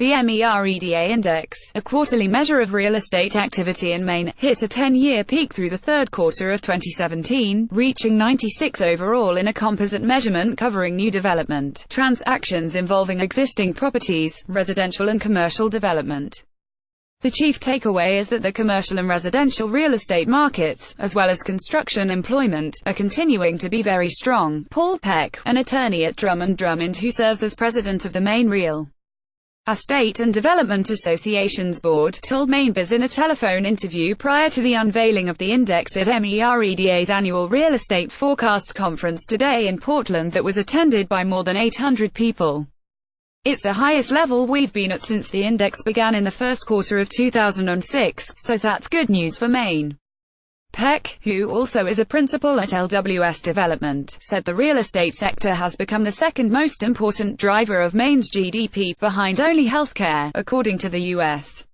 The Mereda index, a quarterly measure of real estate activity in Maine, hit a 10-year peak through the third quarter of 2017, reaching 96 overall in a composite measurement covering new development, transactions involving existing properties, residential and commercial development. The chief takeaway is that the commercial and residential real estate markets, as well as construction employment, are continuing to be very strong. Paul Peck, an attorney at Drummond Drummond who serves as president of the Maine Real Estate and Development Association's board, told MaineBuzz in a telephone interview prior to the unveiling of the index at Mereda's annual Real Estate Forecast Conference today in Portland that was attended by more than 800 people. "It's the highest level we've been at since the index began in the first quarter of 2006, so that's good news for Maine." Peck, who also is a principal at LWS Development, said the real estate sector has become the second most important driver of Maine's GDP, behind only healthcare, according to the U.S.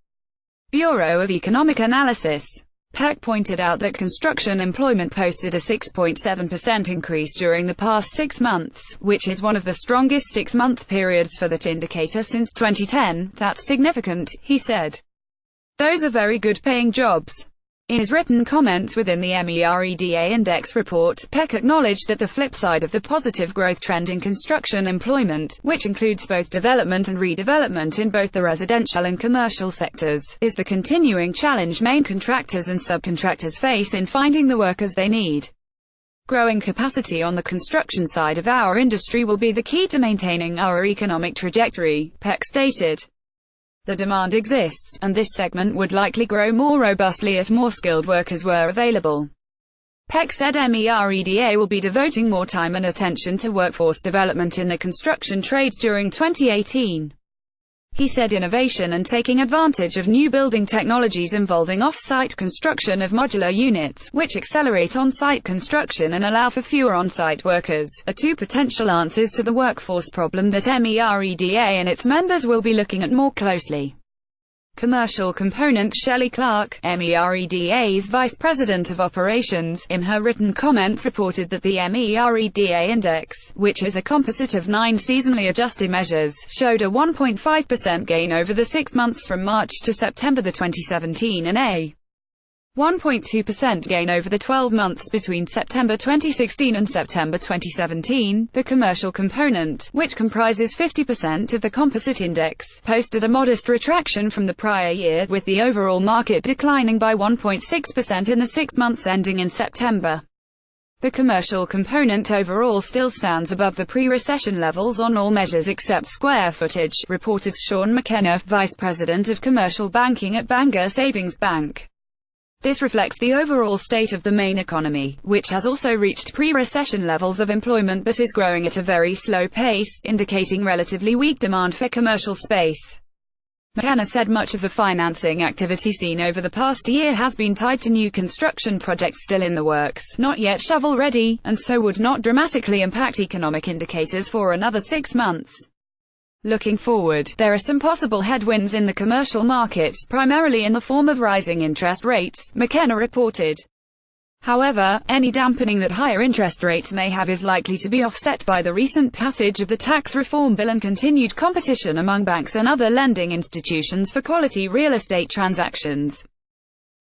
Bureau of Economic Analysis. Peck pointed out that construction employment posted a 6.7% increase during the past 6 months, which is one of the strongest 6-month periods for that indicator since 2010. "That's significant," he said. "Those are very good paying jobs." In his written comments within the Mereda Index report, Peck acknowledged that the flip side of the positive growth trend in construction employment, which includes both development and redevelopment in both the residential and commercial sectors, is the continuing challenge Maine contractors and subcontractors face in finding the workers they need. "Growing capacity on the construction side of our industry will be the key to maintaining our economic trajectory," Peck stated. "The demand exists, and this segment would likely grow more robustly if more skilled workers were available." Peck said Mereda will be devoting more time and attention to workforce development in the construction trades during 2018. He said innovation and taking advantage of new building technologies involving off-site construction of modular units, which accelerate on-site construction and allow for fewer on-site workers, are two potential answers to the workforce problem that Mereda and its members will be looking at more closely. Commercial component Shelley Clark, Mereda's Vice President of Operations, in her written comments reported that the Mereda Index, which is a composite of 9 seasonally adjusted measures, showed a 1.5% gain over the 6 months from March to September 2017 and a 1.2% gain over the 12 months between September 2016 and September 2017. The commercial component, which comprises 50% of the composite index, posted a modest retraction from the prior year, with the overall market declining by 1.6% in the 6 months ending in September. The commercial component overall still stands above the pre-recession levels on all measures except square footage, reported Sean McKenna, Vice President of Commercial Banking at Bangor Savings Bank. This reflects the overall state of the Maine economy, which has also reached pre-recession levels of employment but is growing at a very slow pace, indicating relatively weak demand for commercial space. McKenna said much of the financing activity seen over the past year has been tied to new construction projects still in the works, not yet shovel-ready, and so would not dramatically impact economic indicators for another 6 months. Looking forward, there are some possible headwinds in the commercial market, primarily in the form of rising interest rates, McKenna reported. However, any dampening that higher interest rates may have is likely to be offset by the recent passage of the tax reform bill and continued competition among banks and other lending institutions for quality real estate transactions.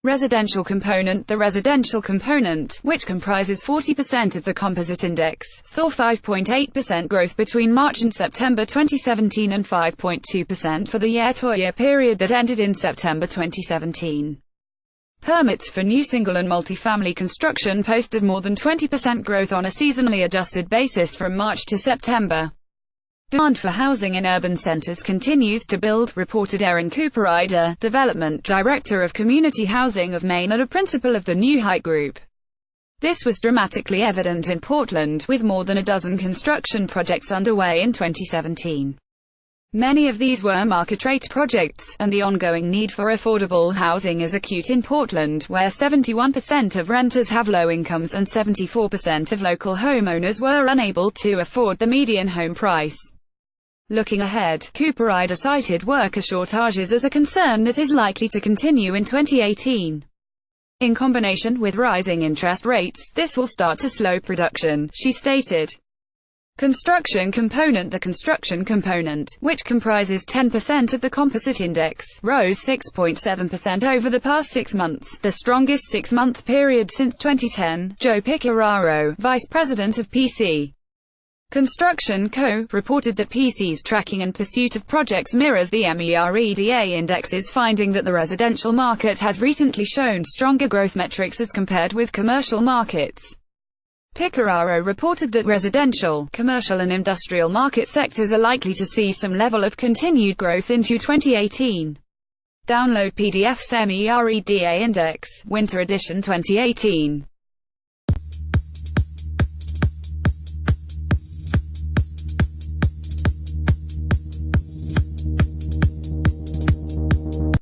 Residential component. The residential component, which comprises 40% of the composite index, saw 5.8% growth between March and September 2017 and 5.2% for the year-to-year period that ended in September 2017. Permits for new single and multifamily construction posted more than 20% growth on a seasonally adjusted basis from March to September. Demand for housing in urban centers continues to build, reported Erin Cooperrider, Development Director of Community Housing of Maine and a principal of the New Height Group. This was dramatically evident in Portland, with more than a dozen construction projects underway in 2017. Many of these were market-rate projects, and the ongoing need for affordable housing is acute in Portland, where 71% of renters have low incomes and 74% of local homeowners were unable to afford the median home price. Looking ahead, Cooperrider cited worker shortages as a concern that is likely to continue in 2018. In combination with rising interest rates, this will start to slow production, she stated. Construction component. The construction component, which comprises 10% of the composite index, rose 6.7% over the past 6 months, the strongest 6-month period since 2010. Joe Piccararo, vice president of PC Construction Co., reported that PC's tracking and pursuit of projects mirrors the Mereda indexes, finding that the residential market has recently shown stronger growth metrics as compared with commercial markets. Piccararo reported that residential, commercial and industrial market sectors are likely to see some level of continued growth into 2018. Download PDF's Mereda Index, Winter Edition 2018.